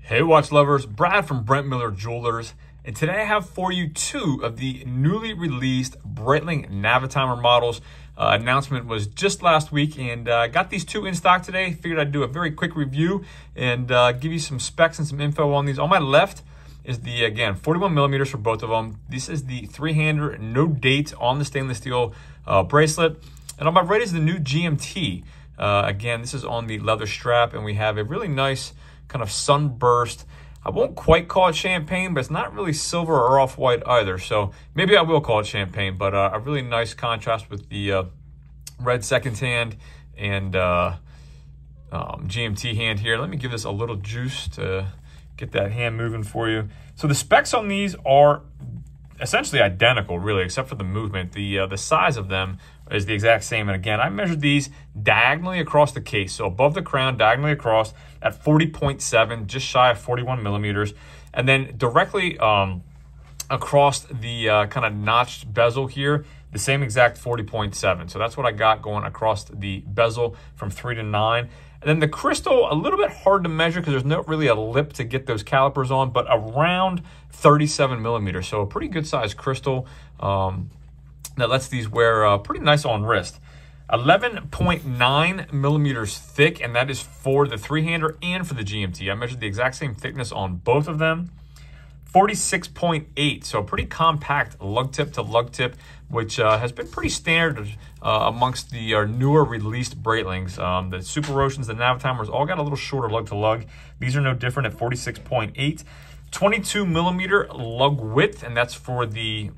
Hey watch lovers, Brad from Brent Miller Jewelers, and today I have for you two of the newly released Breitling Navitimer models. Announcement was just last week, and got these two in stock today. Figured I'd do a very quick review and give you some specs and some info on these. On my left is the, again, 41 millimeters for both of them. This is the three-hander, no date on the stainless steel bracelet. And on my right is the new GMT. Again, this is on the leather strap, and we have a really nice kind of sunburst. I won't quite call it champagne, but it's not really silver or off-white either. So maybe I will call it champagne, but a really nice contrast with the red second hand and GMT hand here. Let me give this a little juice to get that hand moving for you. So the specs on these are essentially identical, really, except for the movement. The size of them is the exact same. And again, I measured these diagonally across the case. So above the crown, diagonally across at 40.7, just shy of 41 millimeters. And then directly across the kind of notched bezel here, the same exact 40.7. So that's what I got going across the bezel from 3 to 9. And then the crystal, a little bit hard to measure because there's not really a lip to get those calipers on, but around 37 millimeters. So a pretty good sized crystal that lets these wear pretty nice on wrist. 11.9 millimeters thick, and that is for the three-hander and for the GMT. I measured the exact same thickness on both of them. 46.8, so a pretty compact lug tip to lug tip, which has been pretty standard amongst the newer released Breitlings. The Super Oceans, the Navitimers, all got a little shorter lug to lug. These are no different at 46.8. 22 millimeter lug width, and that's for the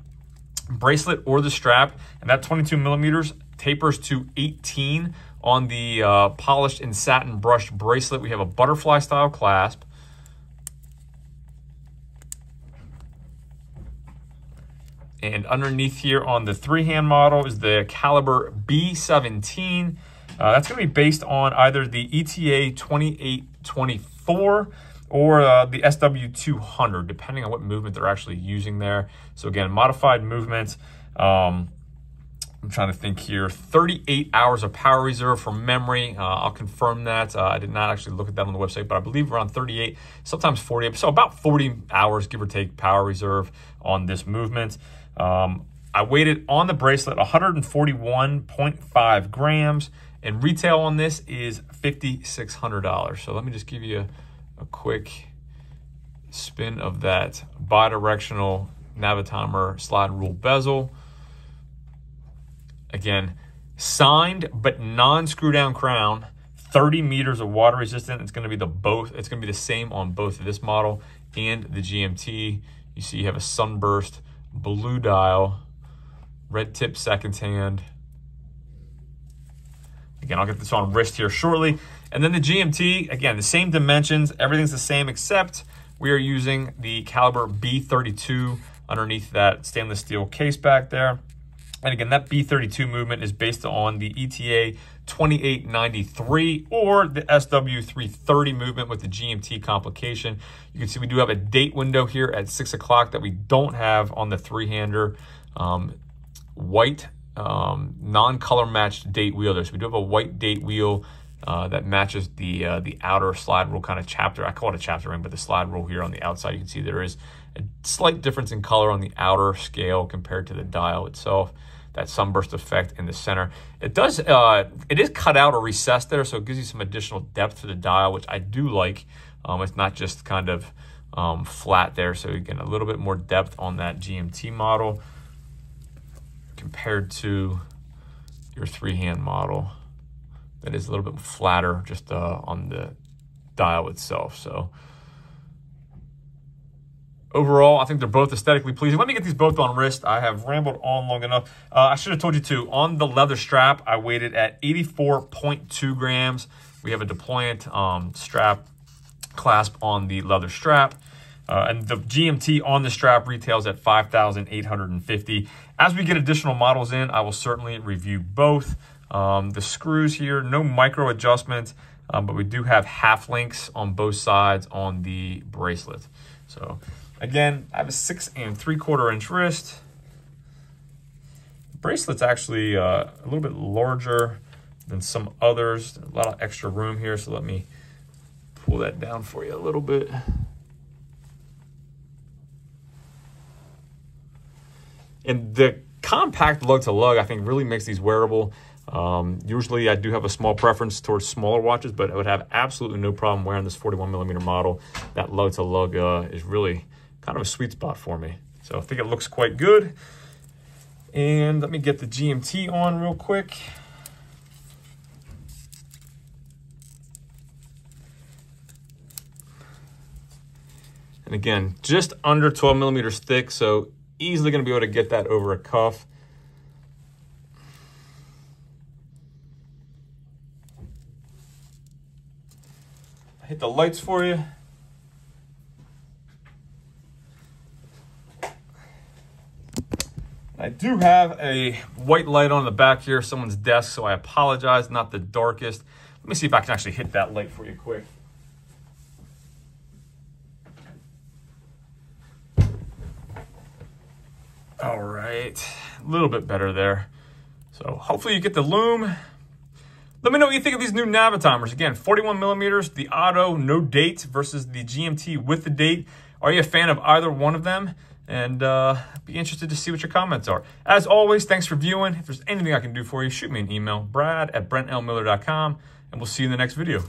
bracelet or the strap, and that 22 millimeters tapers to 18 on the polished and satin brushed bracelet. We have a butterfly style clasp. And underneath here on the three-hand model is the caliber B17. That's going to be based on either the ETA 2824 or the SW200, depending on what movement they're actually using there. So again, modified movement. I'm trying to think here. 38 hours of power reserve from memory. I'll confirm that. I did not actually look at that on the website, but I believe around 38, sometimes 40. So about 40 hours, give or take, power reserve on this movement. I weighed it on the bracelet 141.5 grams, and retail on this is $5,600. So let me just give you a quick spin of that bidirectional Navitimer slide rule bezel. Again, signed but non-screw down crown, 30 meters of water resistant. It's going to be it's going to be the same on both this model and the GMT. You see you have a sunburst blue dial, red tip second hand. Again, I'll get this on wrist here shortly. And then the GMT, again, the same dimensions, everything's the same, except we are using the caliber B32 underneath that stainless steel case back there. And again, that B32 movement is based on the ETA 2893 or the SW330 movement with the GMT complication. You can see we do have a date window here at 6 o'clock that we don't have on the three-hander. White non-color matched date wheel there. So we do have a white date wheel that matches the outer slide rule kind of chapter. I call it a chapter ring, but the slide rule here on the outside, you can see there is a slight difference in color on the outer scale compared to the dial itself. That sunburst effect in the center. It does, it is cut out or recessed there, so it gives you some additional depth to the dial, which I do like. It's not just kind of flat there, so you get a little bit more depth on that GMT model compared to your three-hand model. That is a little bit flatter just on the dial itself. So overall, I think they're both aesthetically pleasing. Let me get these both on wrist. I have rambled on long enough. I should have told you too, on the leather strap, I weighed it at 84.2 grams. We have a deployant strap clasp on the leather strap. And the GMT on the strap retails at $5,850. As we get additional models in, I will certainly review both. The screws here, no micro adjustment, but we do have half links on both sides on the bracelet. So again, I have a 6 3/4 inch wrist. The bracelet's actually a little bit larger than some others. A lot of extra room here, so let me pull that down for you a little bit. And the compact lug-to-lug, I think, really makes these wearable. Usually I do have a small preference towards smaller watches, but I would have absolutely no problem wearing this 41mm model. That lug-to-lug is really kind of a sweet spot for me. So I think it looks quite good. And let me get the GMT on real quick. And again, just under 12mm thick, so easily going to be able to get that over a cuff. I hit the lights for you. I do have a white light on the back here, someone's desk, so I apologize, not the darkest. Let me see if I can actually hit that light for you quick. All right, a little bit better there. So hopefully you get the lume. Let me know what you think of these new Navitimers. Again, 41mm, the auto, no date, versus the GMT with the date. Are you a fan of either one of them? And be interested to see what your comments are. As always, thanks for viewing. If there's anything I can do for you, shoot me an email, brad@brentlmiller.com, and we'll see you in the next video.